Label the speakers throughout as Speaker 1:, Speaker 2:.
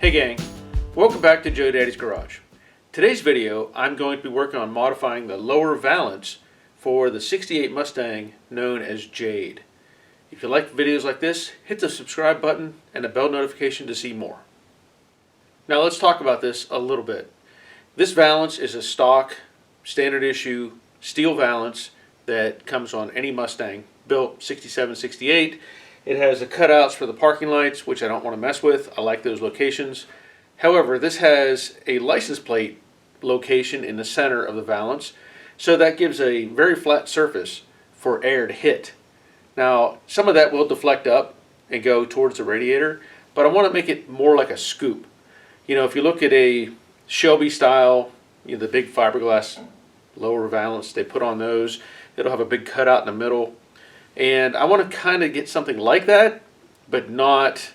Speaker 1: Hey gang, welcome back to Daddy's Garage. Today's video I'm going to be working on modifying the lower valance for the 68 Mustang known as Jade. If you like videos like this, hit the subscribe button and the bell notification to see more. Now let's talk about this a little bit. This valance is a stock, standard issue, steel valance that comes on any Mustang built 67, 68. It has the cutouts for the parking lights, which I don't want to mess with. I like those locations. However, this has a license plate location in the center of the valance, so that gives a very flat surface for air to hit. Now, some of that will deflect up and go towards the radiator, but I want to make it more like a scoop. You know, if you look at a Shelby style, you know, the big fiberglass lower valance they put on those, it'll have a big cutout in the middle. And I want to kind of get something like that, but not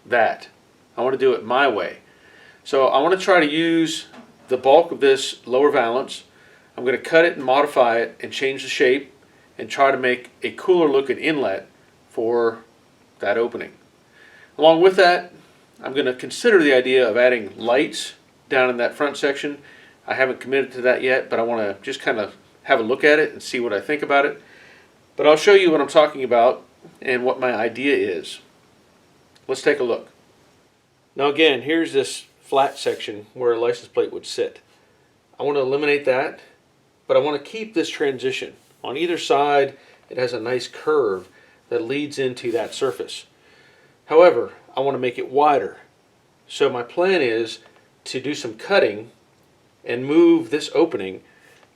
Speaker 1: that. I want to do it my way. So I want to try to use the bulk of this lower valance. I'm going to cut it and modify it and change the shape and try to make a cooler looking inlet for that opening. Along with that, I'm going to consider the idea of adding lights down in that front section. I haven't committed to that yet, but I want to just kind of have a look at it and see what I think about it. But I'll show you what I'm talking about and what my idea is. Let's take a look. Now again, here's this flat section where a license plate would sit. I want to eliminate that, but I want to keep this transition. On either side, it has a nice curve that leads into that surface. However, I want to make it wider. So my plan is to do some cutting and move this opening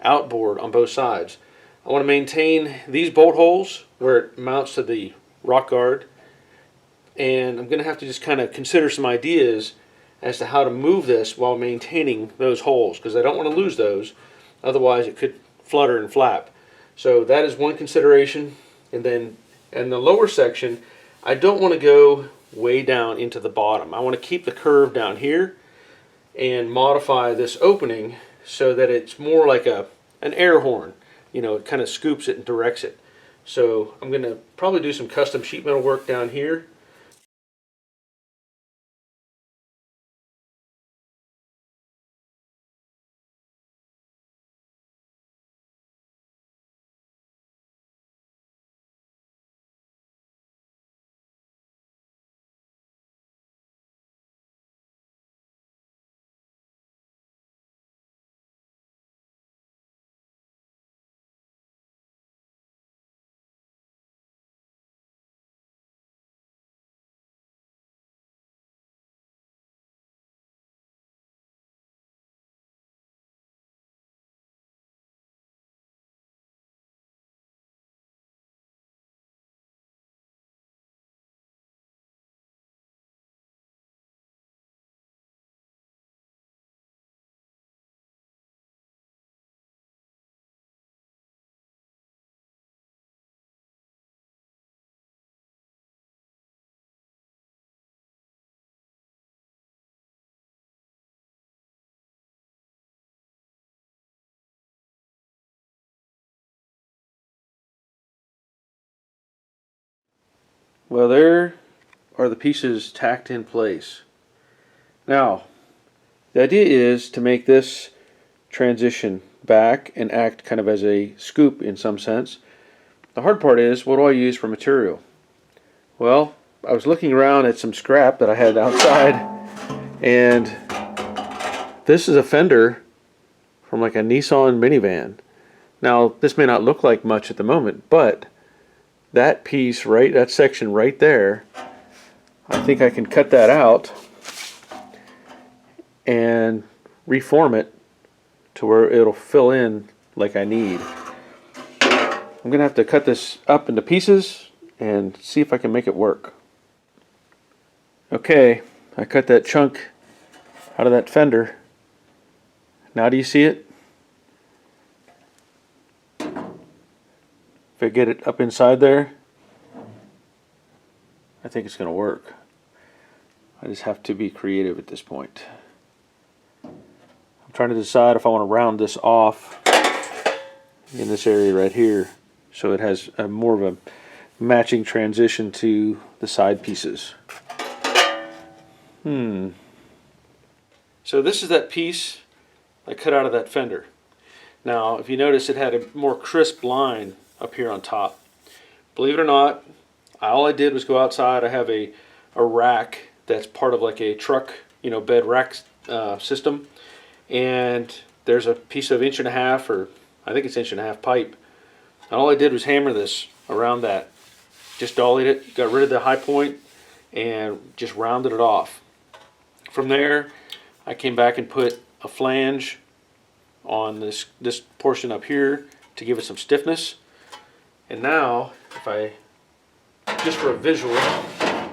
Speaker 1: outboard on both sides. I want to maintain these bolt holes where it mounts to the rock guard, and I'm going to have to just kind of consider some ideas as to how to move this while maintaining those holes, because I don't want to lose those, otherwise it could flutter and flap. So that is one consideration. And then in the lower section, I don't want to go way down into the bottom. I want to keep the curve down here and modify this opening so that it's more like an air horn. You know, it kind of scoops it and directs it. So I'm going to probably do some custom sheet metal work down here. Well, there are the pieces tacked in place. Now, the idea is to make this transition back and act kind of as a scoop in some sense. The hard part is, what do I use for material? Well, I was looking around at some scrap that I had outside, and this is a fender from like a Nissan minivan. Now, this may not look like much at the moment, but that piece right, that section right there, I think I can cut that out and reform it to where it'll fill in like I need. I'm gonna have to cut this up into pieces and see if I can make it work. Okay, I cut that chunk out of that fender. Now do you see it? If I get it up inside there, I think it's going to work. I just have to be creative at this point. I'm trying to decide if I want to round this off in this area right here so it has more of a matching transition to the side pieces. So this is that piece I cut out of that fender. Now, if you notice, it had a more crisp line up here on top. Believe it or not, all I did was go outside. I have a rack that's part of like a truck, bed rack system. And there's a piece of 1.5 inch, or I think it's 1.5 inch pipe. And all I did was hammer this around that. Just dollied it, got rid of the high point, and just rounded it off. From there, I came back and put a flange on this portion up here to give it some stiffness. And now, if I, just for a visual, I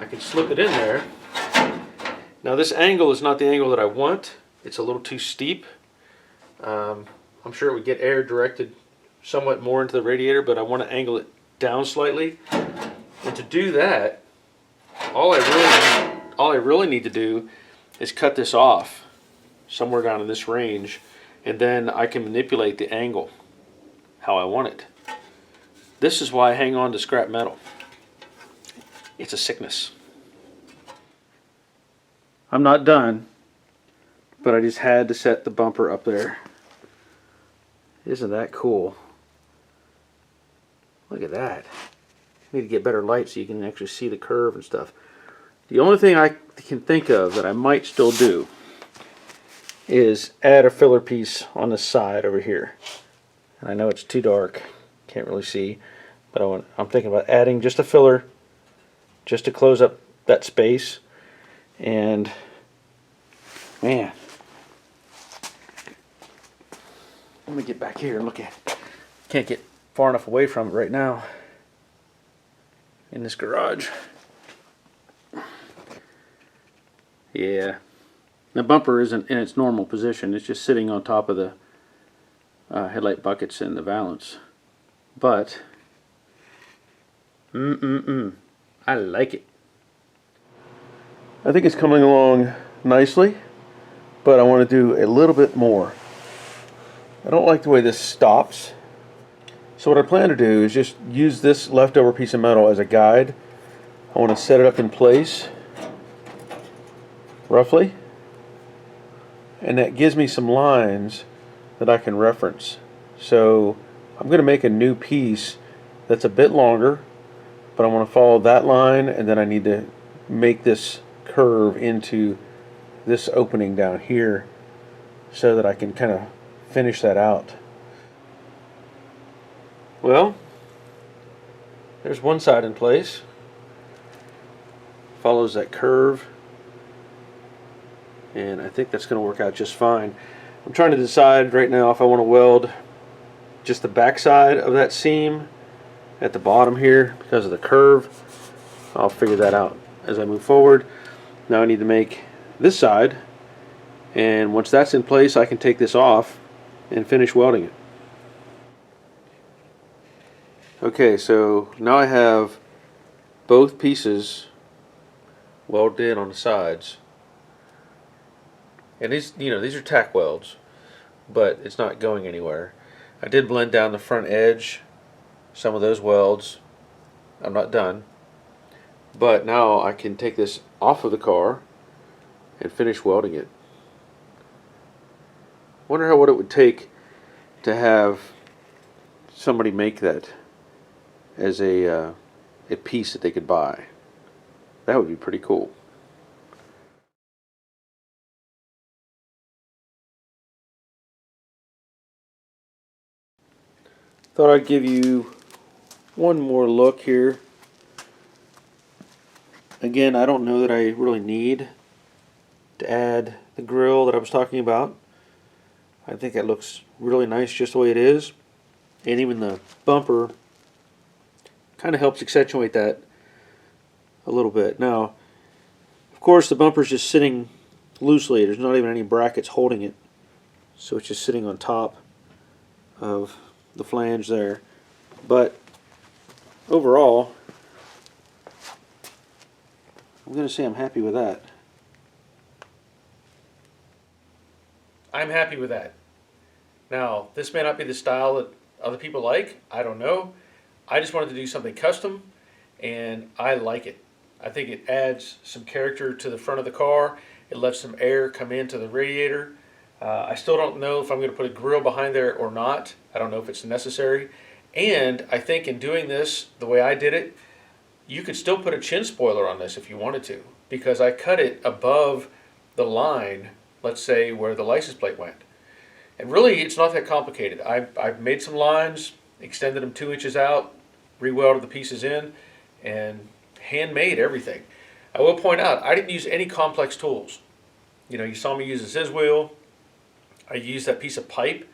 Speaker 1: can slip it in there. Now this angle is not the angle that I want. It's a little too steep. I'm sure it would get air directed somewhat more into the radiator, but I want to angle it down slightly. And to do that, all I really need to do is cut this off somewhere down in this range, and then I can manipulate the angle how I want it. This is why I hang on to scrap metal. It's a sickness. I'm not done, but I just had to set the bumper up there. Isn't that cool? Look at that. I need to get better light so you can actually see the curve and stuff. The only thing I can think of that I might still do is add a filler piece on the side over here. And I know it's too dark, can't really see, but I'm thinking about adding just a filler just to close up that space. And man, let me get back here and look at it. Can't get far enough away from it right now in this garage. Yeah, the bumper isn't in its normal position. It's just sitting on top of the headlight buckets and the valance. But I like it. I think it's coming along nicely, but I want to do a little bit more. I don't like the way this stops. So what I plan to do is just use this leftover piece of metal as a guide. I want to set it up in place roughly, and that gives me some lines that I can reference. So I'm going to make a new piece that's a bit longer, but I want to follow that line, and then I need to make this curve into this opening down here so that I can kind of finish that out. Well, there's one side in place. Follows that curve, and I think that's going to work out just fine. I'm trying to decide right now if I want to weld just the back side of that seam at the bottom here because of the curve. I'll figure that out as I move forward. Now I need to make this side, and once that's in place I can take this off and finish welding it. Okay, so now I have both pieces welded in on the sides. And these are tack welds, but it's not going anywhere. I did blend down the front edge, some of those welds. I'm not done. But now I can take this off of the car and finish welding it. Wonder what it would take to have somebody make that as a piece that they could buy. That would be pretty cool. Thought I'd give you one more look here. Again, I don't know that I really need to add the grill that I was talking about. I think it looks really nice just the way it is. And even the bumper kind of helps accentuate that a little bit. Now, of course, the bumper's just sitting loosely. There's not even any brackets holding it. So it's just sitting on top of the flange there. But overall, I'm going to say I'm happy with that. I'm happy with that. Now, this may not be the style that other people like. I don't know. I just wanted to do something custom, and I like it. I think it adds some character to the front of the car, It lets some air come into the radiator. I still don't know if I'm going to put a grill behind there or not. I don't know if it's necessary. And I think in doing this the way I did it, you could still put a chin spoiler on this if you wanted to, because I cut it above the line, let's say where the license plate went. And really, it's not that complicated. I've made some lines, extended them 2 inches out, re-welded the pieces in, and handmade everything. I will point out, I didn't use any complex tools. You know, you saw me use a scissor wheel. I used that piece of pipe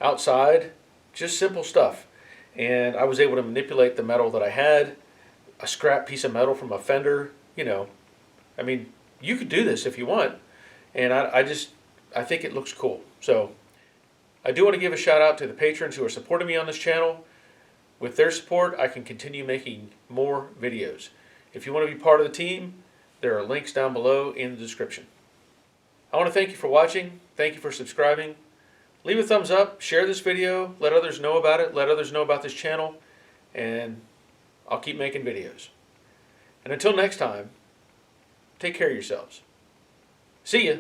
Speaker 1: outside, just simple stuff. And I was able to manipulate the metal that I had, a scrap piece of metal from a fender, you know. I mean, you could do this if you want. And I think it looks cool. So I do want to give a shout out to the patrons who are supporting me on this channel. With their support, I can continue making more videos. If you want to be part of the team, there are links down below in the description. I want to thank you for watching. Thank you for subscribing. Leave a thumbs up, share this video, let others know about it, let others know about this channel, and I'll keep making videos. And until next time, take care of yourselves. See ya.